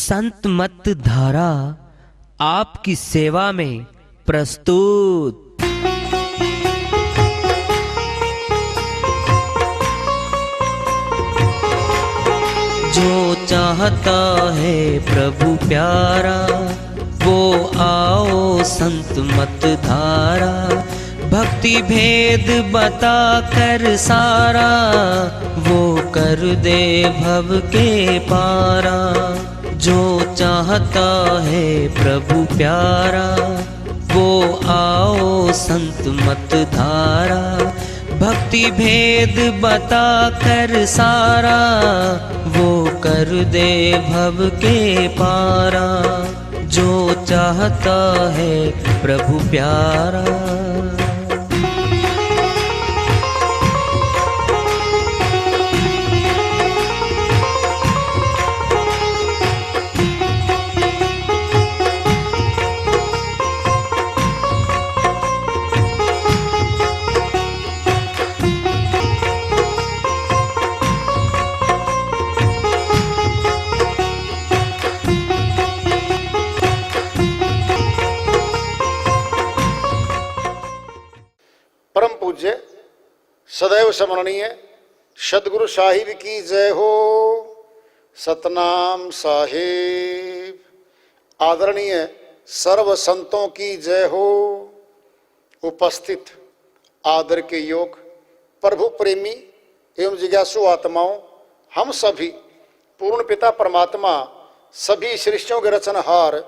संत मत धारा आपकी सेवा में प्रस्तुत। जो चाहता है प्रभु प्यारा वो आओ संत मत धारा। भक्ति भेद बता कर सारा वो कर दे भव के पारा। जो चाहता है प्रभु प्यारा वो आओ संत मत धारा। भक्ति भेद बता कर सारा वो कर दे भव के पारा। जो चाहता है प्रभु प्यारा। परम पूज्य सदैव स्मरणीय सदगुरु साहिब की जय हो। सतनाम साहिब। आदरणीय सर्व संतों की जय हो। उपस्थित आदर के योग प्रभु प्रेमी एवं जिज्ञासु आत्माओं, हम सभी पूर्ण पिता परमात्मा सभी सृष्टियों के रचनहार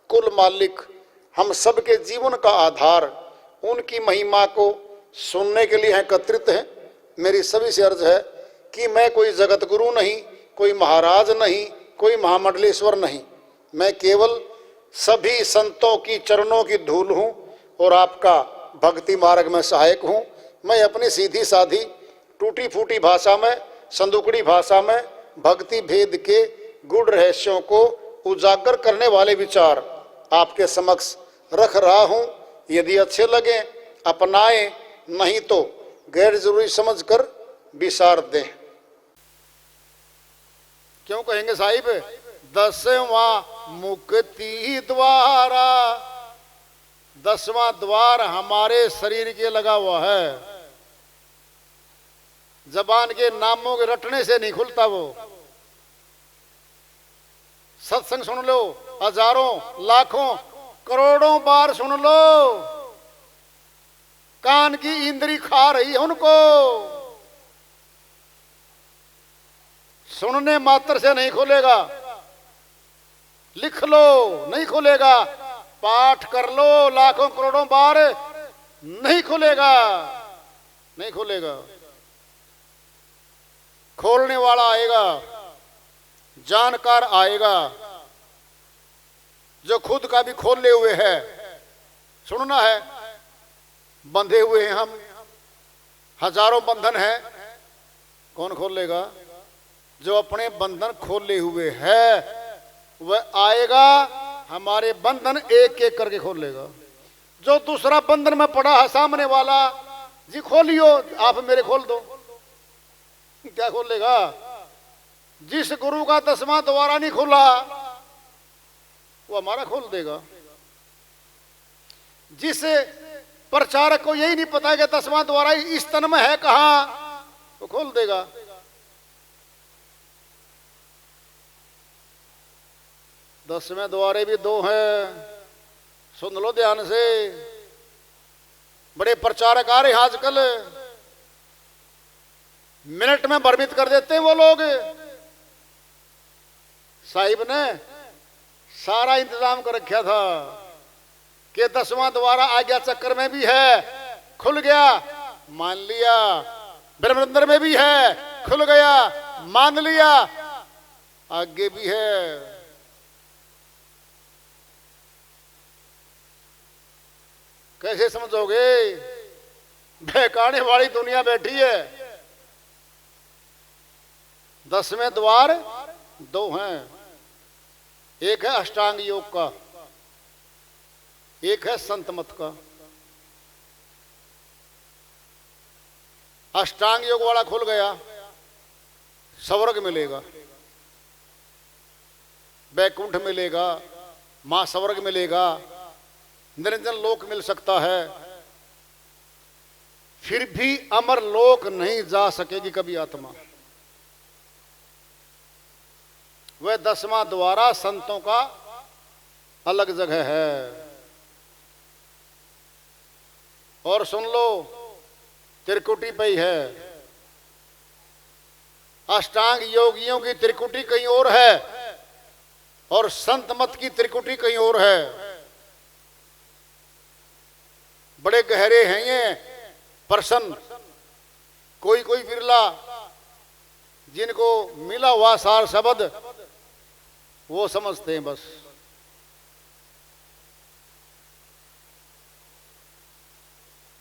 कुल मालिक हम सबके जीवन का आधार उनकी महिमा को सुनने के लिए एकत्रित हैं। मेरी सभी से अर्ज है कि मैं कोई जगत गुरु नहीं, कोई महाराज नहीं, कोई महामंडलेश्वर नहीं। मैं केवल सभी संतों की चरणों की धूल हूँ और आपका भक्ति मार्ग में सहायक हूँ। मैं अपनी सीधी साधी टूटी फूटी भाषा में, संदुकड़ी भाषा में भक्ति भेद के गूढ़ रहस्यों को उजागर करने वाले विचार आपके समक्ष रख रहा हूँ। यदि अच्छे लगे अपनाएं, नहीं तो गैर जरूरी समझकर विसार दें। क्यों कहेंगे साहिब? 10वां मुक्ति द्वारा, 10वां द्वार हमारे शरीर के लगा हुआ है। जबान के नामों के रटने से नहीं खुलता वो। सत्संग सुन लो, हजारों लाखों करोड़ों बार सुन लो, कान की इंद्री खा रही है उनको। सुनने मात्र से नहीं खुलेगा, लिख लो नहीं खुलेगा, पाठ कर लो लाखों करोड़ों बार नहीं खुलेगा, नहीं खुलेगा। खोलने वाला आएगा, जानकार आएगा जो खुद का भी खोले हुए है। सुनना है, बंधे हुए हैं हम, हजारों बंधन है। कौन खोलेगा? जो अपने बंधन खोले हुए है वह आएगा, हमारे बंधन एक एक करके खोलेगा। जो दूसरा बंधन में पड़ा है सामने वाला, जी खोलियो, आप मेरे खोल दो, क्या खोलेगा? जिस गुरु का 10वां द्वारा नहीं खुला वो हमारा खोल देगा। जिस प्रचारक को यही नहीं पता कि 10वां द्वारा इस तन में है कहां, वो खोल देगा। दसवें द्वारे भी 2 हैं, सुन लो ध्यान से। बड़े प्रचारक आ रहे हैं आजकल, मिनट में भ्रमित कर देते हैं वो लोग। साहिब ने सारा इंतजाम कर रखा था कि 10वां द्वारा आज्ञा चक्र में भी है, खुल गया, मान लिया। ब्रह्मरंध्र में भी है, खुल गया, मान लिया। आगे भी है। कैसे समझोगे? बहकाने वाली दुनिया बैठी है। 10वें द्वार 2 हैं, एक है अष्टांग योग का, एक है संत मत का। अष्टांग योग वाला खुल गया, स्वर्ग मिलेगा। वैकुंठ मिलेगा, महास्वर्ग मिलेगा, निरंजन लोक मिल सकता है, फिर भी अमर लोक नहीं जा सकेगी कभी आत्मा। वह 10वां द्वारा संतों का अलग जगह है। और सुन लो, त्रिकुटी पे ही है। अष्टांग योगियों की त्रिकुटी कहीं और है और संत मत की त्रिकुटी कहीं और है। बड़े गहरे हैं ये प्रश्न, कोई कोई बिरला जिनको मिला हुआ सार शब्द वो समझते हैं बस।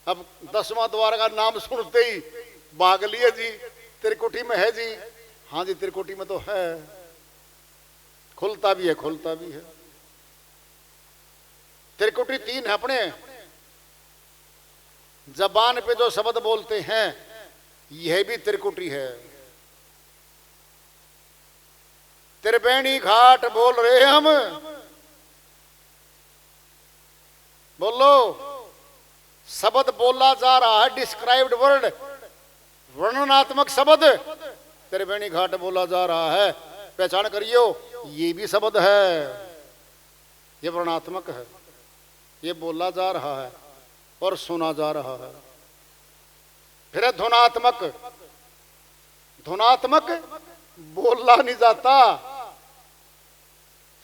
अब 10वां द्वार का नाम सुनते ही भाग लिए जी, त्रिकुटी में है जी। हाँ जी, त्रिकुटी में तो है, खुलता भी है, खुलता भी है। त्रिकुटी 3 है अपने। जबान पे जो शब्द बोलते हैं यह भी त्रिकुटी है। त्रिवेणी घाट बोल रहे हम, बोलो। शब्द बोला जा रहा है, डिस्क्राइब्ड वर्ड, वर्णनात्मक शब्द त्रिवेणी घाट बोला जा रहा है। पहचान करियो, ये भी शब्द है, ये वर्णनात्मक है, ये बोला जा रहा है और सुना जा रहा है। फिर है ध्वनात्मक। ध्वनात्मक बोला नहीं जाता,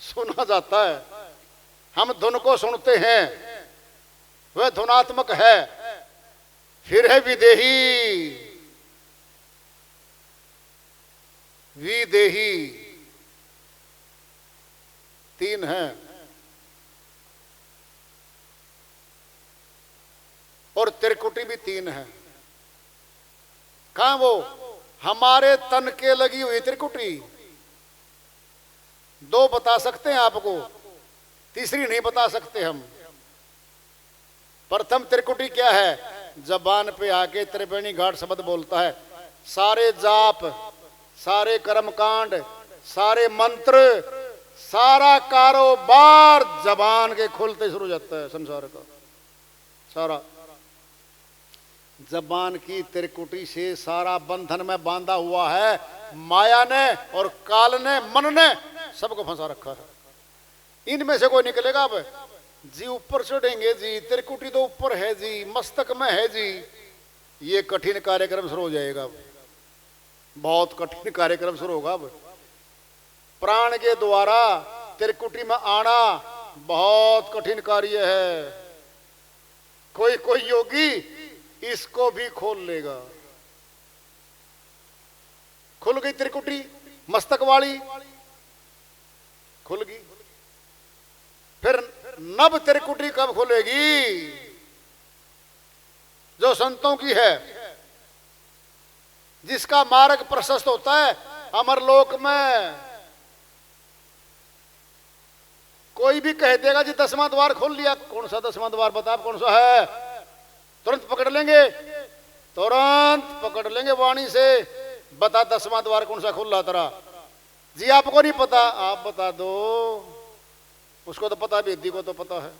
सुना जाता है। हम धुन को सुनते हैं, वह ध्वनात्मक है। फिर है विदेही। विदेही 3 है। और त्रिकुटी भी 3 है। कहां वो? हमारे तन के लगी हुई त्रिकुटी। 2 बता सकते हैं आपको, तीसरी नहीं बता सकते हम। प्रथम त्रिकुटी क्या है? जबान पे आके त्रिवेणी घाट शब्द बोलता है। सारे जाप, सारे कर्मकांड, सारे मंत्र, सारा कारोबार जबान के खुलते शुरू हो जाता है। संसार का सारा जबान की त्रिकुटी से सारा बंधन में बांधा हुआ है। माया ने और काल ने, मन ने सबको फंसा रखा है। इनमें से कोई निकलेगा अब जी? ऊपर चढ़ेंगे जी, त्रिकुटी तो ऊपर है जी, मस्तक में है जी। ये कठिन कार्यक्रम शुरू हो जाएगा अब, बहुत कठिन कार्यक्रम शुरू होगा अब। प्राण के द्वारा त्रिकुटी में आना बहुत कठिन कार्य है। कोई कोई योगी इसको भी खोल लेगा। खुल गई त्रिकुटी मस्तक वाली, खुल गई। फिर नव त्रिकुटी कब खुलेगी? जो संतों की है, जिसका मार्ग प्रशस्त होता है अमरलोक में। कोई भी कह देगा जी 10वां द्वार खोल लिया, कौन सा 10वां द्वार बता, कौन सा है? तुरंत पकड़ लेंगे, तुरंत पकड़ लेंगे वाणी से। बता 10वां द्वार कौन सा खुल रहा तेरा? जी आपको नहीं पता, आप बता दो। उसको तो पता, वेदी को तो पता है।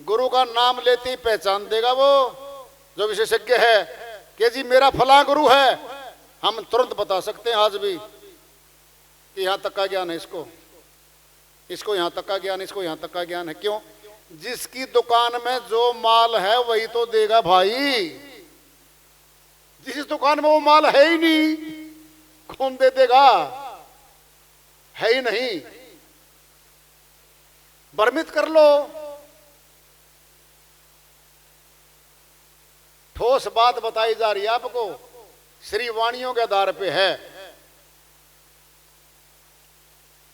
गुरु का नाम लेते ही पहचान देगा वो जो विशेषज्ञ है कि जी मेरा फला गुरु है। हम तुरंत बता सकते हैं आज भी कि यहां तक का ज्ञान है इसको, इसको यहां तक का ज्ञान, इसको यहां तक का ज्ञान है। क्यों? जिसकी दुकान में जो माल है वही तो देगा भाई। जिस दुकान में वो माल है ही नहीं, कौन दे देगा? है ही नहीं। भ्रमित कर लो। ठोस बात बताई जा रही है आपको, श्री वाणियों के आधार पे है।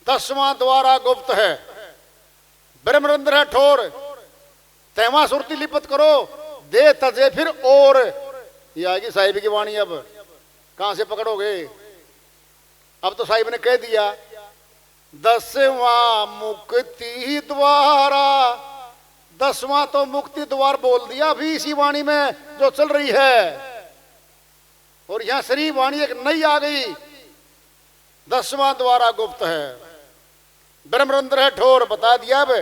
10वां द्वारा गुप्त है, ब्रह्मरंध्र है ठोर। तैवा सुरती लिपत करो, दे तजे फिर और। ये आएगी साहिब की वाणी। अब कहां से पकड़ोगे? अब तो साहिब ने कह दिया 10वां मुक्ति द्वारा। 10वां तो मुक्ति द्वार बोल दिया अभी इसी वाणी में जो चल रही है। और यहां श्री वाणी एक नई आ गई, 10वां द्वारा गुप्त है। ब्रह्मरंध्र है ठोर, बता दिया। अब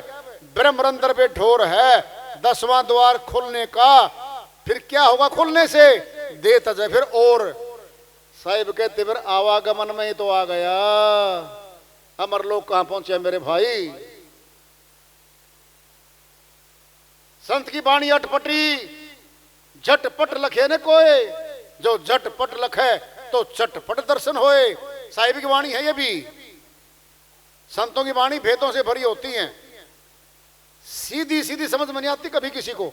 ब्रह्मरंध्र पे ठोर है, 10वां द्वार खुलने का। फिर क्या होगा खुलने से? दे तजे फिर और। साहिब कहते फिर आवागमन में ही तो आ गया। अमर लोग कहां पहुंचे मेरे भाई? संत की बाणी अटपटी, झटपट लखे ने कोई, जो झटपट लखे तो चटपट दर्शन होए। साहिब की वाणी है ये भी। संतों की वाणी भेदों से भरी होती हैं, सीधी सीधी समझ में नहीं आती कभी किसी को।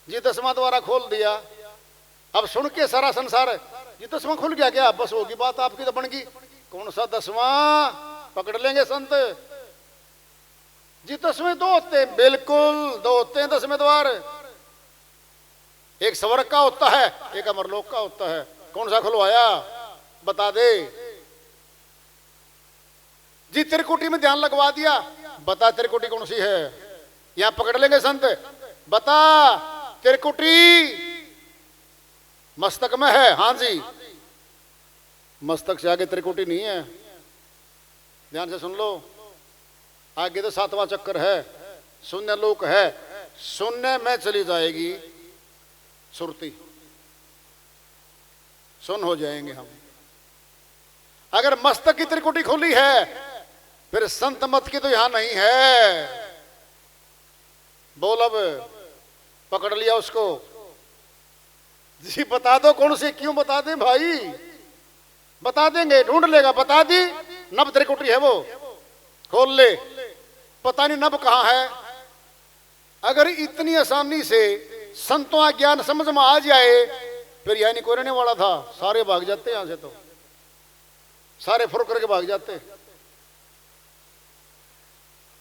जी 10वां द्वारा खोल दिया, अब सुन के सारा संसार जी 10वां खुल गया क्या? बस होगी बात आपकी तो बन गई। कौन सा 10वां? पकड़ लेंगे संत जी। 10वें दो होते हैं, बिल्कुल दो होते हैं 10वें द्वार। एक स्वर्ग का होता है, एक अमरलोक का होता है। कौन सा खुलवाया बता दे जी। त्रिकुटी में ध्यान लगवा दिया, बता त्रिकुटी कौन सी है? यहां पकड़ लेंगे संत, बता त्रिकुटी मस्तक में है। हां जी, मस्तक से आगे त्रिकुटी नहीं है। ध्यान से सुन लो, आगे तो 7वां चक्कर है, शून्य लोक है। शून्य में चली जाएगी सुरती, सुन हो जाएंगे हम। अगर मस्तक की त्रिकुटी खुली है, फिर संत मत की तो यहां नहीं है। बोल, अब पकड़ लिया उसको जी। बता दो कौन सी, क्यों बता दें भाई? बता देंगे, ढूंढ लेगा। बता दी नब त्रिकुटी है वो, खोल ले। पता नहीं नब कहां है। अगर इतनी आसानी से संतों का ज्ञान समझ में आ जाए, फिर यह नहीं कोई रहने वाला था। सारे भाग जाते यहां से, तो सारे फुर करके भाग जाते।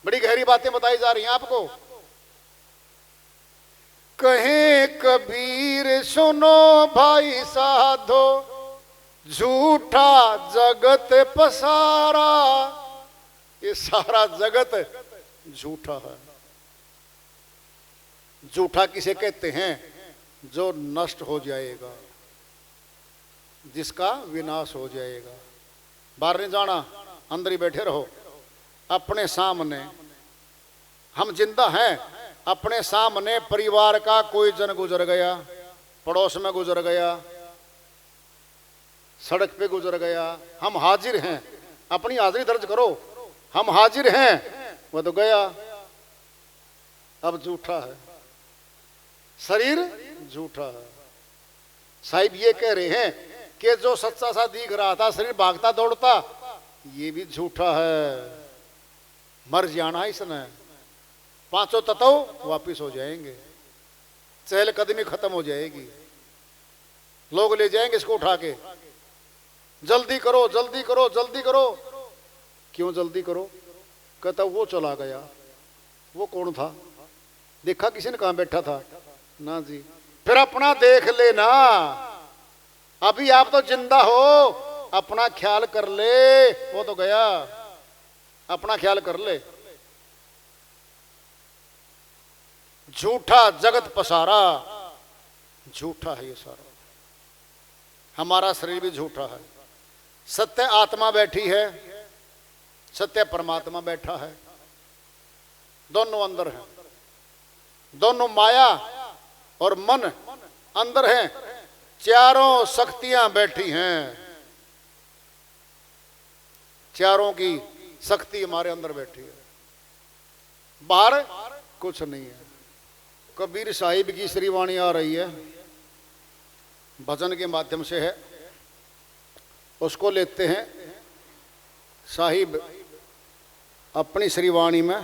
बड़ी गहरी बातें बताई जा रही हैं आपको। कहे कबीर सुनो भाई साधो, झूठा जगत पसारा। ये सारा जगत झूठा है। झूठा किसे कहते हैं? जो नष्ट हो जाएगा, जिसका विनाश हो जाएगा। बाहर नहीं जाना, अंदर ही बैठे रहो। अपने सामने हम जिंदा हैं, अपने सामने परिवार का कोई जन गुजर गया, पड़ोस में गुजर गया, सड़क पे गुजर गया, हम हाजिर हैं। अपनी हाजिरी दर्ज करो, हम हाजिर हैं। वो तो गया, अब झूठा है, शरीर झूठा है। साहिब ये कह रहे हैं कि जो सच्चा सा दिख रहा था, शरीर भागता दौड़ता, ये भी झूठा है। मर जाना इसने, 5 तत्व वापिस हो जाएंगे, चहलकदमी खत्म हो जाएगी। लोग ले जाएंगे इसको उठा के, जल्दी करो जल्दी करो जल्दी करो। क्यों जल्दी करो? कहता वो चला गया। वो कौन था? देखा किसी ने? कहां बैठा था? ना जी। फिर अपना देख लेना, अभी आप तो जिंदा हो, अपना ख्याल कर ले। वो तो गया, अपना ख्याल कर ले। झूठा जगत पसारा, झूठा है ये सारा। हमारा शरीर भी झूठा है। सत्य आत्मा बैठी है, सत्य परमात्मा बैठा है, दोनों अंदर हैं। दोनों माया और मन अंदर हैं, चारों शक्तियां बैठी हैं। चारों की शक्ति हमारे अंदर बैठी है, बाहर कुछ नहीं है। कबीर साहिब की श्रीवाणी आ रही है, भजन के माध्यम से है, उसको लेते हैं। साहिब अपनी श्रीवाणी में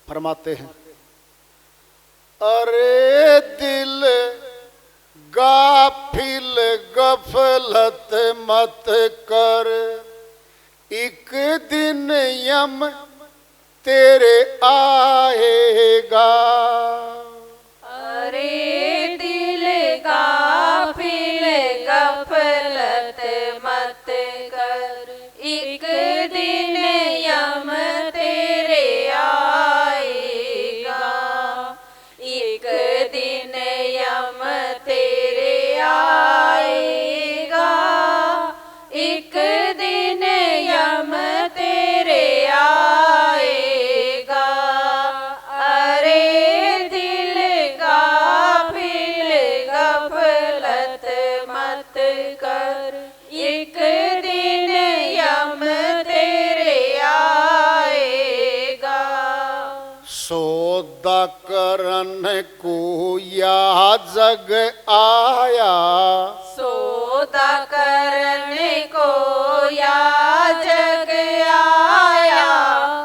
फरमाते हैं, अरे दिल गाफिल गफलत मत कर, एक दिन यम तेरे आएगा। अरे दिल गाफिल गफलत मत कर, एक दिन यम तेरे आएगा। एक दिन यम तेरे आएगा। सौदा करन को या जग आया, सौदा करने को या जग आया,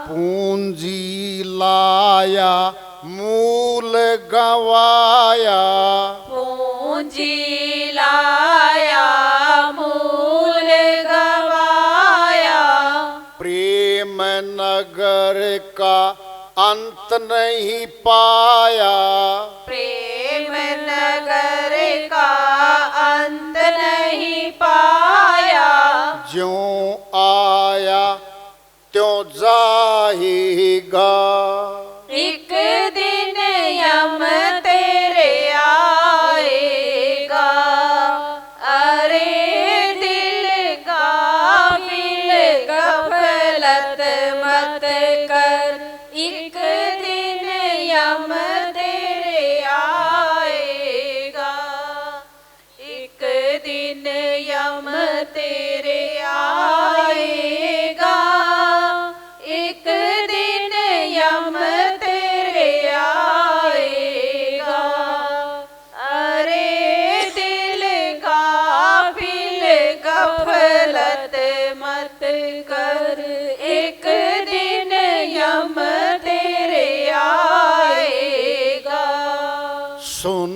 पूंजी लाया मूल गवाया, पूंजी लाया मूल गवाया, प्रेम नगर का अंत नहीं पाया, प्रेम नगर का अंत नहीं पाया, ज्यों आया त्यों जाएगा, एक दिन यम तेरे आएगा, अरे दिल गाफिल गफलत मत कर, एक दिन यम तेरे आएगा, एक दिन यम तेरे आएगा, एक दिन यम तेरे आएगा, अरे दिल गाफिल गफलत मत कर, एक दिन यम तेरे आएगा। सुन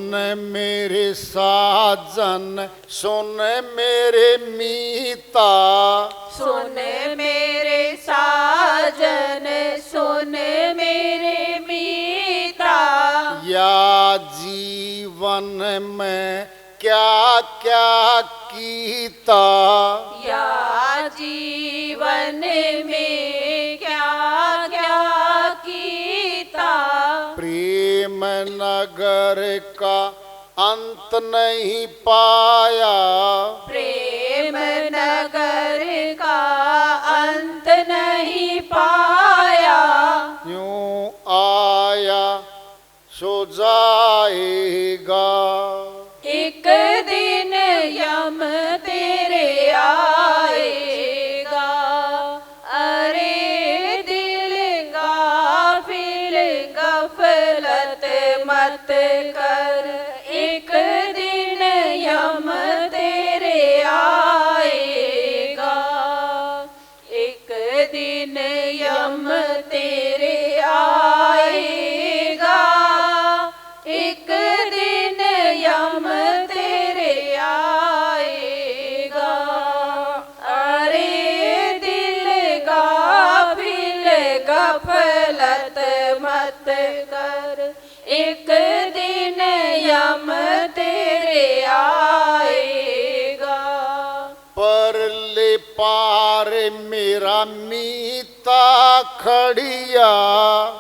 मेरे साजन सुन मेरे मीता, सुन मेरे साजन सुन मेरे मीता, या जीवन में क्या क्या कीता, या जीवन में क्या क्या कीता, प्रेम नगर का अंत नहीं पाया, प्रेम नगर का अंत नहीं पाया, यूं आया सो जाएगा, एक दिन यम तेरे आएगा, अरे दिल गाफिल गफलत मत कर, एक दिन यम तेरे आएगा, एक दिन यम तेरे आएगा, एक दिन यम तेरे आएगा, अरे दिल गाफिल गफलत मत कर, एक दिन यम तेरे आएगा। परले पार मेरा मीता खड़िया,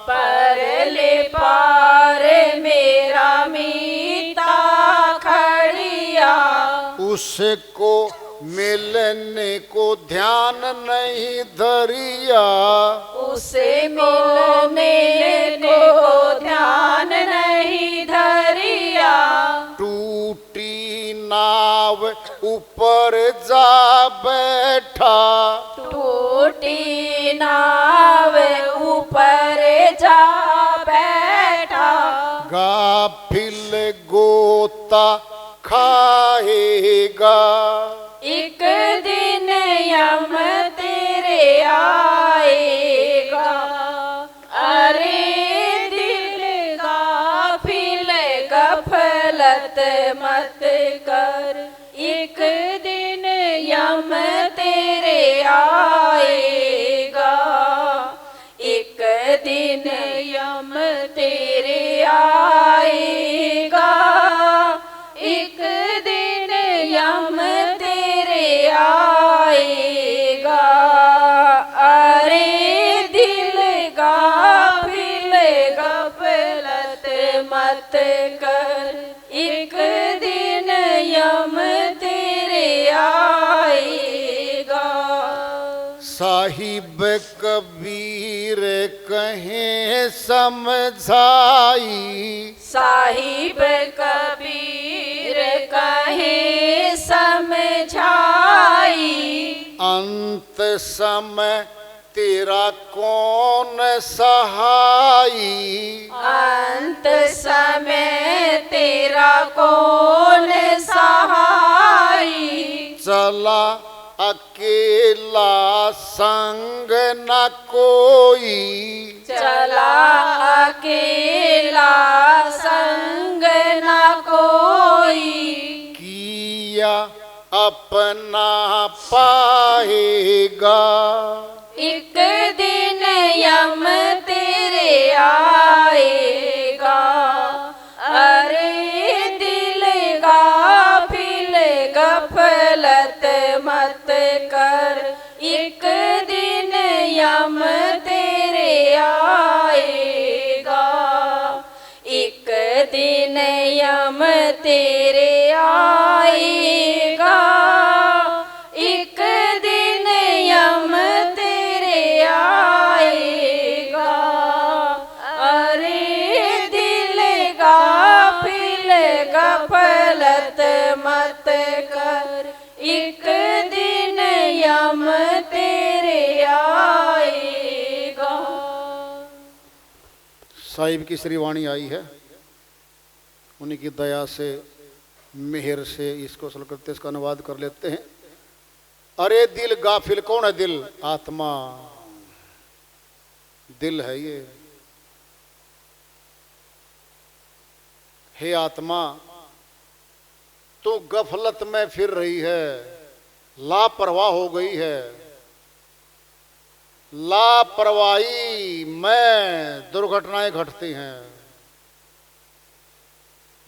परले पार मेरा मीता खड़िया, उसको मिलने को ध्यान नहीं धरिया, उसे मिलने को ध्यान नहीं धरिया, टूटी नाव ऊपर जा बैठा, टूटी नाव ऊपर जा बैठा, गाफिल गोता खाएगा, एक दिन यम तेरे आएगा, अरे दिल गाफिल गफलत मत कर, एक दिन यम तेरे आएगा, एक दिन यम तेरे आएगा, एक दिन यम तेरे आएगा, अरे दिल गाफिल गफलत मत कर, एक दिन यम तेरे आएगा। साहिब कबीर कहें समझाई, साहिब कबीर कहे समझाई, अंत समय तेरा कौन सहाई, अंत समय तेरा कौन सहाई, चला अकेला संग न कोई, चला अकेला संग न कोई, किया अपना पाएगा, एक दिन यम तेरे आएगा, अरे दिल गाफिल गफलत मत कर, एक दिन यम तेरे आएगा, एक दिन यम तेरे आएगा, एक दिन यम तेरे आएगा, अरे दिल गाफिल गफलत मत कर, एक दिन यम तेरे आएगा। साहिब की श्रीवाणी आई है, उन्हीं की दया से मेहर से इसको सल करते इसका अनुवाद कर लेते हैं। अरे दिल गाफिल, कौन है दिल? आत्मा, दिल है ये। हे आत्मा, तू गफलत में फिर रही है, लापरवाह हो गई है। लापरवाही में दुर्घटनाएं घटती हैं,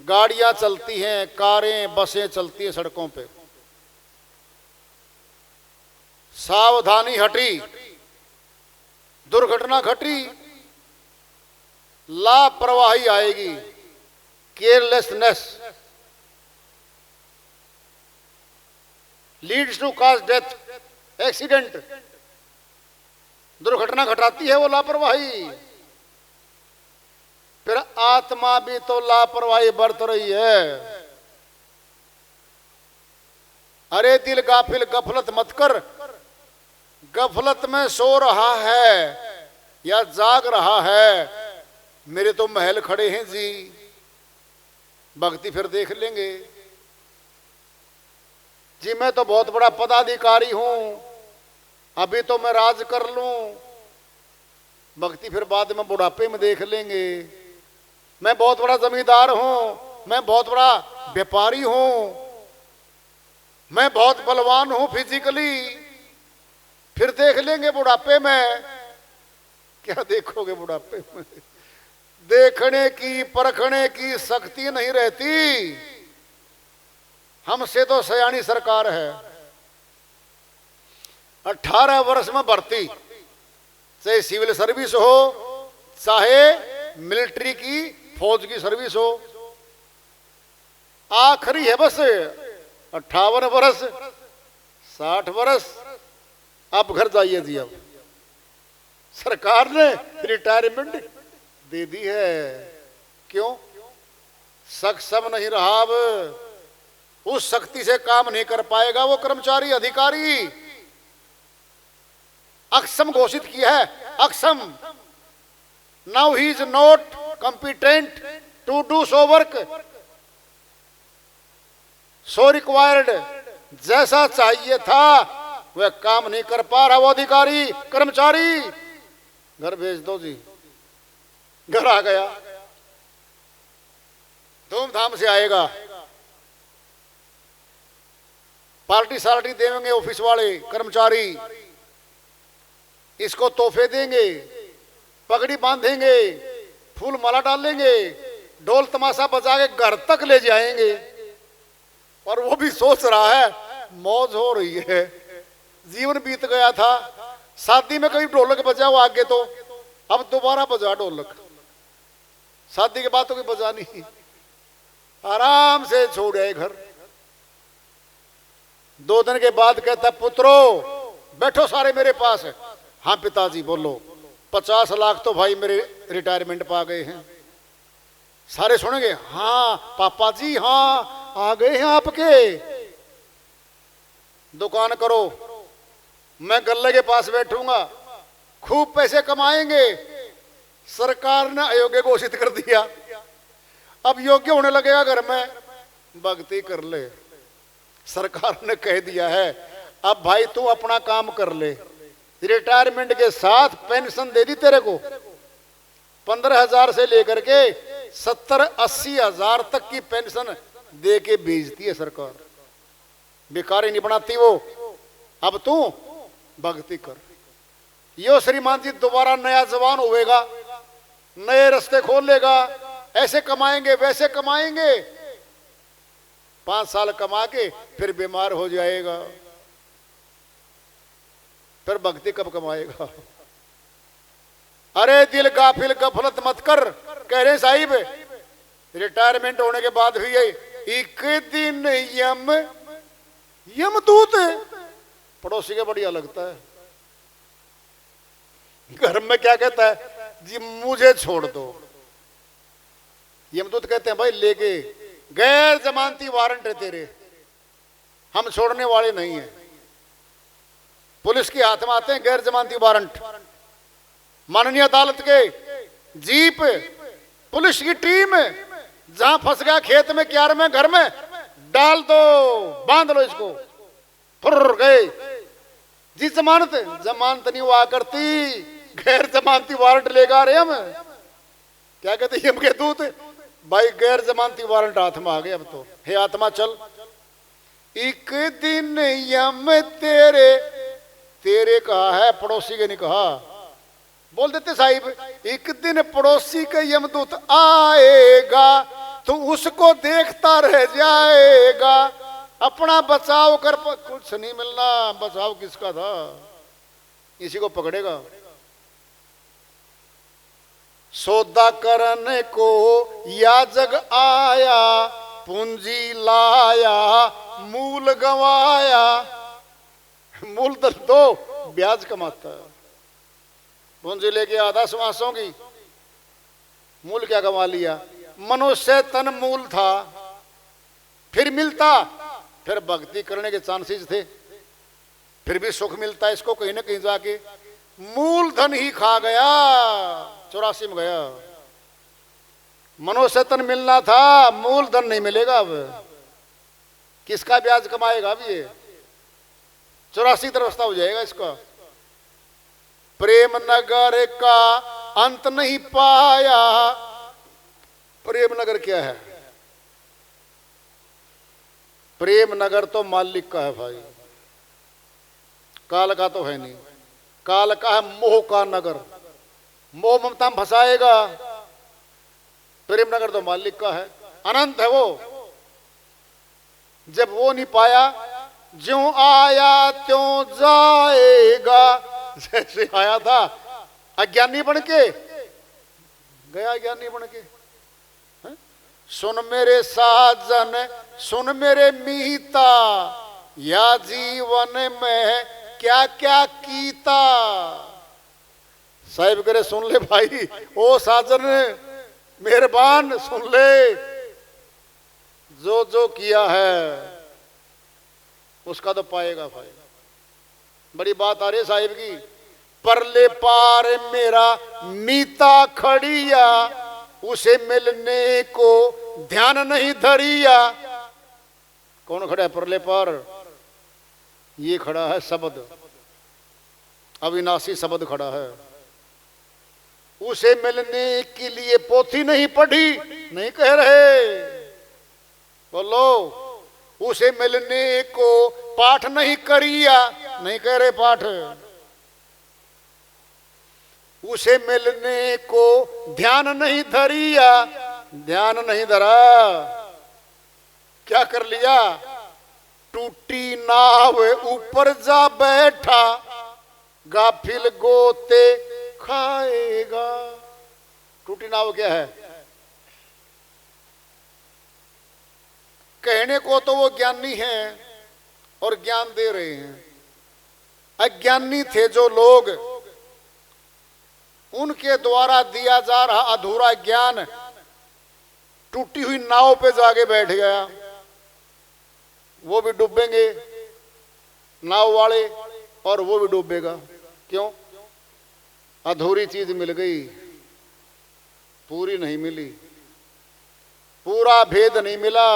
गाड़ियां चलती हैं, कारें बसें चलती हैं सड़कों पे। सावधानी हटी, दुर्घटना घटी, लापरवाही आएगी, carelessness leads to cause death, accident, दुर्घटना घटाती है वो लापरवाही। फिर आत्मा भी तो लापरवाही बरत रही है। अरे दिल गाफिल गफलत मत कर, गफलत में सो रहा है या जाग रहा है, मेरे तो महल खड़े हैं जी, भक्ति फिर देख लेंगे जी। मैं तो बहुत बड़ा पदाधिकारी हूं, अभी तो मैं राज कर लूं, भक्ति फिर बाद में बुढ़ापे में देख लेंगे। मैं बहुत बड़ा जमींदार हूं, मैं बहुत बड़ा व्यापारी हूं, मैं बहुत बलवान हूं फिजिकली, फिर देख लेंगे बुढ़ापे में। क्या देखोगे बुढ़ापे में? देखने की परखने की शक्ति नहीं रहती। हमसे तो सयानी सरकार है। 18 वर्ष में भर्ती, चाहे सिविल सर्विस हो, चाहे मिलिट्री की फौज की सर्विस हो, आखिरी है बस 58 वर्ष, 60 वर्ष। अब घर जाइए जी। अब सरकार ने रिटायरमेंट दे दी है। क्यों? सक्षम नहीं रहा, अब उस शक्ति से काम नहीं कर पाएगा वो कर्मचारी अधिकारी। अक्षम घोषित किया है, अक्षम। Now he is not competent to do so work so required. जैसा चाहिए था वह काम नहीं कर पा रहा वो अधिकारी कर्मचारी। घर भेज दो जी। घर आ गया, धूमधाम से आएगा, पार्टी सार्टी देंगे ऑफिस वाले कर्मचारी, इसको तोहफे देंगे, पगड़ी बांधेंगे, फूल माला डालेंगे, ढोल तमाशा बजा के घर तक ले जाएंगे। और वो भी सोच रहा है मौज हो रही है, जीवन बीत गया था। शादी में कभी ढोलक बजाओ आगे, तो अब दोबारा बजा ढोलक। शादी के बाद तो कोई बजा नहीं, आराम से छोड़ आए घर। 2 दिन के बाद कहता पुत्रो बैठो सारे मेरे पास। हाँ पिताजी बोलो। 50 लाख तो भाई मेरे रिटायरमेंट पा गए हैं। सारे सुनेंगे हाँ पापा जी हाँ आ गए हैं आपके। दुकान करो, मैं गल्ले के पास बैठूंगा, खूब पैसे कमाएंगे। सरकार ने अयोग्य घोषित कर दिया, अब योग्य होने लगेगा घर में, भक्ति कर ले। सरकार ने कह दिया है अब भाई तू अपना काम कर ले, रिटायरमेंट के साथ पेंशन दे दी तेरे को, 15,000 से लेकर के 70-80 हजार तक की पेंशन दे के भेजती है सरकार। भिखारी नहीं बनाती वो। अब तू भक्ति कर। यो श्रीमान जी दोबारा नया जवान होएगा, नए रास्ते खोल लेगा, ऐसे कमाएंगे वैसे कमाएंगे। 5 साल कमा के फिर बीमार हो जाएगा, फिर भक्ति कब कमाएगा? अरे दिल गाफिल गफलत मत कर, कह रहे साहिब रिटायरमेंट होने के बाद भी एक दिन यमदूत पड़ोसी के बढ़िया लगता है। घर में क्या कहता है जी, मुझे छोड़ दो। यमदूत कहते हैं भाई लेके गैर जमानती वारंट है तेरे, हम छोड़ने वाले नहीं हैं। पुलिस के हाथ में आते हैं गैर जमानती वारंट, माननीय अदालत के जीप पुलिस की टीम जहां फंस गया खेत में, क्यार में, घर में, डाल दो, बांध लो इसको, फुर गए जी। जमानत जमानत नहीं हुआ करती, गैर जमानती वारंट लेगा रहे हम। क्या कहते यम के दूत, भाई गैर जमानती वारंट हाथ में आ गए, अब तो हे आत्मा चल। एक दिन यम तेरे कहा है, पड़ोसी के नहीं कहा। बोल देते साहिब एक दिन पड़ोसी का यमदूत आएगा, तो उसको देखता रह जाएगा, अपना बचाव कर। कुछ नहीं मिलना, बचाव किसका था, इसी को पकड़ेगा। सौदा करने को या जग आया, पूंजी लाया मूल गवाया। मूल दो ब्याज कमाता है, पूंजी लेके आधा समासों की, मूल क्या कमा लिया। मनुष्य तन मूल था, फिर मिलता, फिर भक्ति करने के चांसेस थे, फिर भी सुख मिलता है इसको कहीं ना कहीं जाके। मूल धन ही खा गया, 84 में गया। मनुष्य तन मिलना था, मूल धन नहीं मिलेगा। अब किसका ब्याज कमाएगा? अब ये 84 तरफ हो जाएगा इसका। प्रेम नगर का अंत नहीं पाया। प्रेम नगर क्या है? प्रेम नगर तो मालिक का है भाई, काल का तो है नहीं। काल का है मोह का नगर, मोह ममता में फंसाएगा। प्रेम नगर तो मालिक का है, अनंत है वो। जब वो नहीं पाया, ज्यों आया त्यों जाएगा। जैसे आया था अज्ञानी बन के, गया ज्ञानी बन के। सुन मेरे साजन सुन मेरे मीता, या जीवन में क्या क्या कीता। साहिब करे सुन ले भाई, ओ साजन मेहरबान सुन ले, जो जो किया है उसका तो पाएगा भाई। बड़ी बात आ रही है साहिब की। परले पार मेरा मीता खड़िया, उसे मिलने को ध्यान नहीं धरिया। कौन खड़ा है परले पार? ये खड़ा है शब्द, अविनाशी शब्द खड़ा है। उसे मिलने के लिए पोथी नहीं पढ़ी, नहीं कह रहे, बोलो। उसे मिलने को पाठ नहीं करिया, नहीं कह रहे पाठ। उसे मिलने को ध्यान नहीं धरिया, ध्यान नहीं धरा। क्या कर लिया? टूटी नाव ऊपर जा बैठा, गाफिल गोते खाएगा। टूटी नाव क्या है? कहने को तो वो ज्ञानी हैं और ज्ञान दे रहे हैं। अज्ञानी थे जो लोग, उनके द्वारा दिया जा रहा अधूरा ज्ञान टूटी हुई नाव पे जाके बैठ गया। वो भी डूबेंगे नाव वाले, और वो भी डूबेगा। क्यों? अधूरी चीज मिल गई, पूरी नहीं मिली, पूरा भेद नहीं मिला।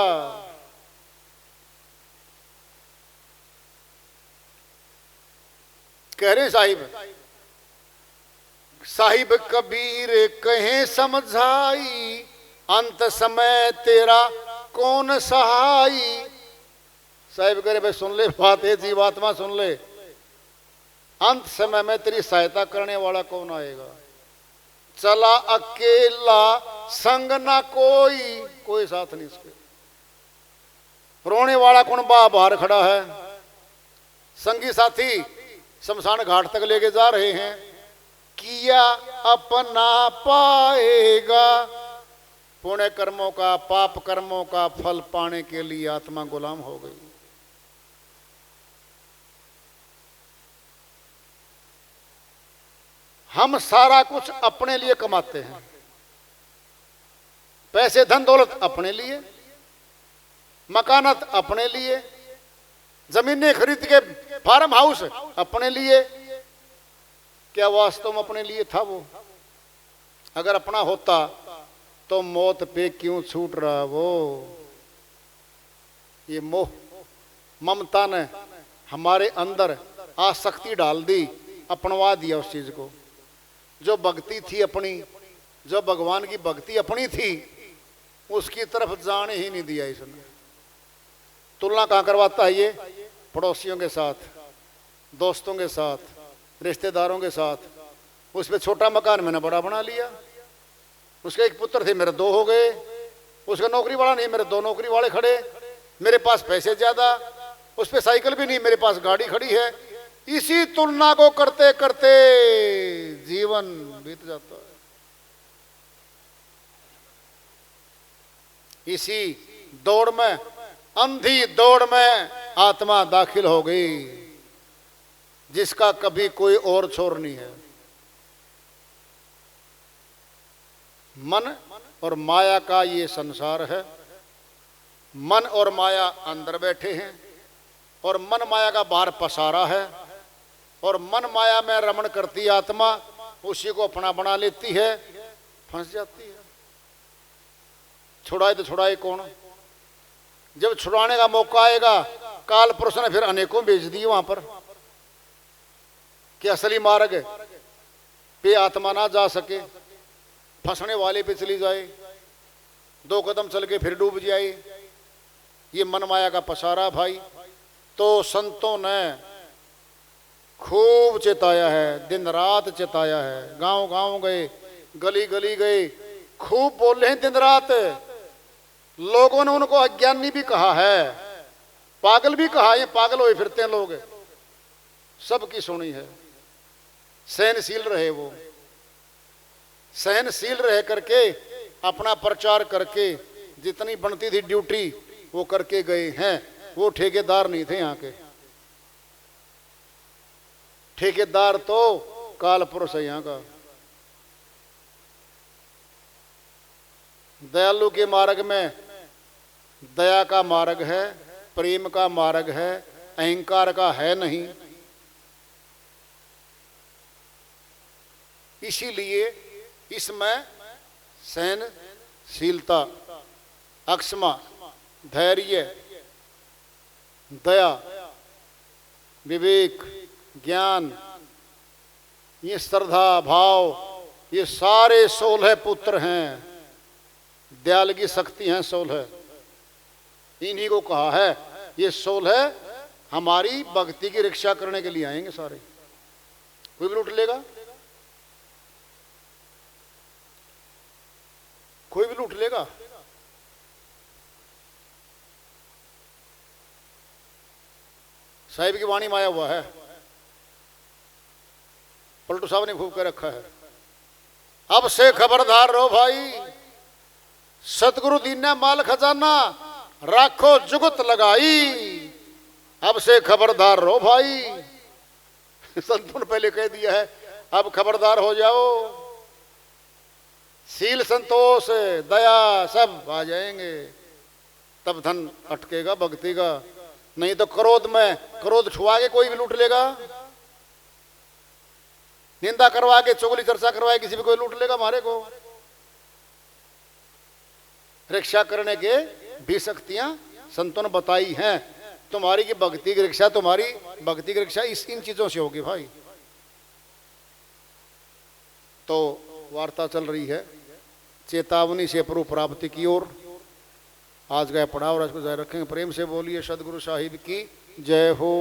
कह रहे साहिब कबीर कहे समझाई, अंत समय तेरा कौन सहाई। साहिब कह रहे भाई सुन ले बात, है जीवात्मा सुन ले, अंत समय में तेरी सहायता करने वाला कौन आएगा। चला अकेला संग ना कोई साथ नहीं इसके। रोने वाला कौन बाहर खड़ा है, संगी साथी शमशान घाट तक लेके जा रहे हैं। किया अपना पाएगा, पुण्य कर्मों का पाप कर्मों का फल पाने के लिए आत्मा गुलाम हो गई। हम सारा कुछ अपने लिए कमाते हैं, पैसे धन दौलत अपने लिए, मकानात अपने लिए, जमीनें खरीद के फार्म हाउस अपने लिए। क्या वास्तव में अपने लिए था वो? अगर अपना होता तो मौत पे क्यों छूट रहा वो? ये मोह ममता ने हमारे अंदर आसक्ति डाल दी, अपनवा दिया उस चीज को। जो भक्ति थी अपनी, जो भगवान की भक्ति अपनी थी, उसकी तरफ जाने ही नहीं दिया इसने। तुलना कहाँ करवाता है ये? पड़ोसियों के साथ, दोस्तों के साथ, रिश्तेदारों के साथ। उस पर छोटा मकान मैंने बड़ा बना लिया, उसके एक पुत्र थे मेरे दो हो गए, उसका नौकरी वाला नहीं मेरे दो नौकरी वाले खड़े, मेरे पास पैसे ज्यादा, उस पर साइकिल भी नहीं मेरे पास गाड़ी खड़ी है। इसी तुलना को करते करते जीवन बीत जाता है। इसी दौड़ में, अंधी दौड़ में आत्मा दाखिल हो गई, जिसका कभी कोई और छोर नहीं है। मन और माया का ये संसार है। मन और माया अंदर बैठे हैं और मन माया का बाहर पसारा है, और मन माया में रमण करती आत्मा उसी को अपना बना लेती है, फंस जाती है। छुड़ाए तो छुड़ाए कौन? जब छुड़ाने का मौका आएगा, काल पुरुष ने फिर अनेकों भेज दिए वहां पर कि असली मार्ग पे आत्मा ना जा सके, फंसने वाले पे चली जाए, दो कदम चल के फिर डूब जाए। ये मन माया का पसारा भाई। तो संतों ने खूब चेताया है, दिन रात चेताया है, गांव गांव गए, गली गली गए, खूब बोले हैं दिन रात। लोगों ने उनको अज्ञानी भी कहा है, पागल भी कहा, ये पागल हुए फिरते हैं लोग, सबकी सुनी है। सहनशील रहे वो, सहनशील रह करके अपना प्रचार करके जितनी बनती थी ड्यूटी वो करके गए हैं। वो ठेकेदार नहीं थे यहाँ के, ठेकेदार तो काल पुरुष है यहाँ का। दयालु के मार्ग में दया का मार्ग है, प्रेम का मार्ग है, अहंकार का है नहीं। इसीलिए इसमें सहनशीलता, अक्षमा, धैर्य, दया, विवेक, ज्ञान, ये श्रद्धा भाव, ये सारे 16 पुत्र हैं, दयाल की शक्ति हैं 16। इन्हीं को कहा है ये 16 हमारी भक्ति की रक्षा करने के लिए आएंगे सारे। कोई भी लूट लेगा, कोई भी लूट लेगा। साहिब की वाणी माया हुआ है, पलटू साहब ने खूब कर रखा है। अब से खबरदार रहो भाई, सतगुरु दीना माल खजाना, राखो जुगत लगाई। अब से खबरदार रहो भाई, संतों ने पहले कह दिया है, अब खबरदार हो जाओ। सील, संतोष, दया सब आ जाएंगे, तब धन अटकेगा भक्ति का। नहीं तो क्रोध में, क्रोध छुआ के कोई भी लूट लेगा। निंदा करवा के, चुगली चर्चा करवाए, किसी भी कोई लूट लेगा हमारे को। रक्षा करने के भी शक्तियां संतों ने बताई हैं। तुम्हारी की भक्ति की रक्षा, तुम्हारी भक्ति की रक्षा इन चीजों से होगी भाई। तो वार्ता चल रही है चेतावनी से प्रभु प्राप्ति की ओर। आज गए पढ़ाओ, और इसको जारी रखेंगे। प्रेम से बोलिए सदगुरु साहिब की जय हो।